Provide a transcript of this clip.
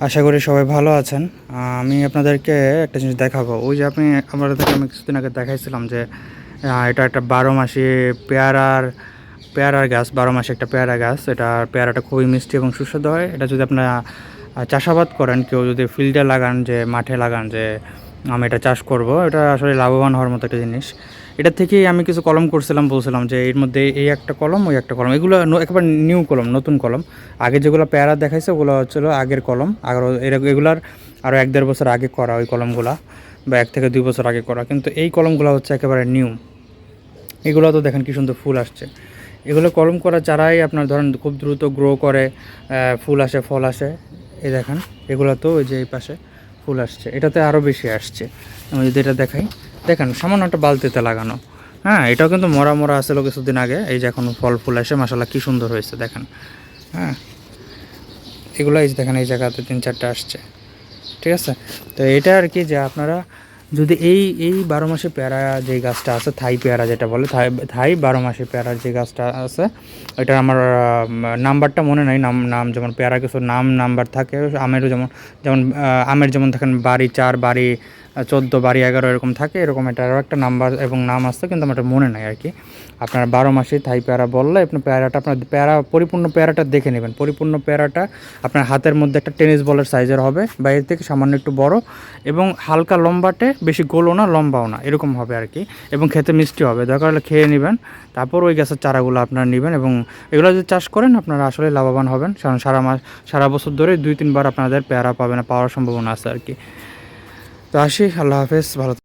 আশা করি সবাই ভালো আছেন। আমি আপনাদেরকে একটা জিনিস দেখাবো। ওই যে আপনাদেরকে আমি কিছুদিন আগে দেখাইছিলাম যে এটা একটা 12 মাসি পেয়ারার গাছ। 12 মাসে একটা পেয়ারা গাছ। এটা পেয়ারাটা খুবই মিষ্টি এবং সুস্বাদু হয়। এটা যদি আপনারা চাষাবাদ করেন, কেউ যদি ফিল্ডে লাগান, যে মাঠে লাগান, যে আমি এটা চাষ করব, এটা আসলে লাভবান হওয়ার মতো একটা জিনিস। এটার থেকেই আমি কিছু কলম করছিলাম, বলছিলাম যে এর মধ্যে এই একটা কলম, ওই একটা কলম, এগুলো একেবারে নিউ কলম, নতুন কলম। আগে যেগুলো পেয়ারা দেখাইছে ওগুলো হচ্ছিল আগের কলম, আর এগুলার আরও 1-1.5 বছর আগে করা ওই কলমগুলা, বা 1 থেকে 2 বছর আগে করা। কিন্তু এই কলমগুলো হচ্ছে একেবারে নিউ। এগুলো তো দেখেন কি সুন্দর ফুল আসছে। এগুলো কলম করা চারাই আপনার ধরেন খুব দ্রুত গ্রো করে, ফুল আসে, ফল আসে। এই দেখেন, এগুলো তো ওই যে এই পাশে ফুল আসছে, এটাতে আরও বেশি আসছে। আমি যদি এটা দেখাই, দেখেন সামান্য একটা বালতিতে লাগানো। হ্যাঁ, এটাও কিন্তু মরা মরা আসছিলো কিছুদিন আগে, এই যে এখন ফল ফুল আসে, মাশাআল্লাহ কি সুন্দর হয়েছে দেখেন। হ্যাঁ, এগুলো এই যে দেখেন, এই জায়গাতে 3-4টা আসছে। ঠিক আছে। তো এটা আর কি, যে আপনারা যদি এই 12 মাসে পেয়ারা যে গাছটা আছে, থাই পেয়ারা যেটা বলে, থাই 12 মাসে পেয়ারার যে গাছটা আছে, এটা আমার নাম্বারটা মনে নাই। নাম নাম যেমন পেয়ারা কিছু নাম্বার থাকে, আমেরও যেমন, আমের যেমন দেখেন বাড়ি 4, বাড়ি 14, বাড়ি 11 এরকম থাকে, এরকম এটারও একটা নাম্বার এবং নাম আসছে, কিন্তু আমার এটা মনে নাই আর কি। আপনার 12 মাসে থাই পেয়ারা বললে, আপনার পেয়ারাটা, আপনার পরিপূর্ণ পেয়ারাটা দেখে নেবেন। পরিপূর্ণ পেয়ারাটা আপনার হাতের মধ্যে একটা টেনিস বলের সাইজের হবে, বা এর থেকে সামান্য একটু বড়, এবং হালকা লম্বাটে, বেশি গোলও না লম্বাও না, এরকম হবে আর কি। এবং খেতে মিষ্টি হবে, দরকার হলে খেয়ে নেবেন। তারপর ওই গাছের চারাগুলো আপনারা নেবেন, এবং এগুলো যদি চাষ করেন আপনারা আসলে লাভবান হবেন, কারণ সারা বছর ধরে 2-3 বার আপনাদের পেয়ারা পাওয়ার সম্ভাবনা আছে আর কি। তো আসি, আল্লাহ হাফেজ, ভালো।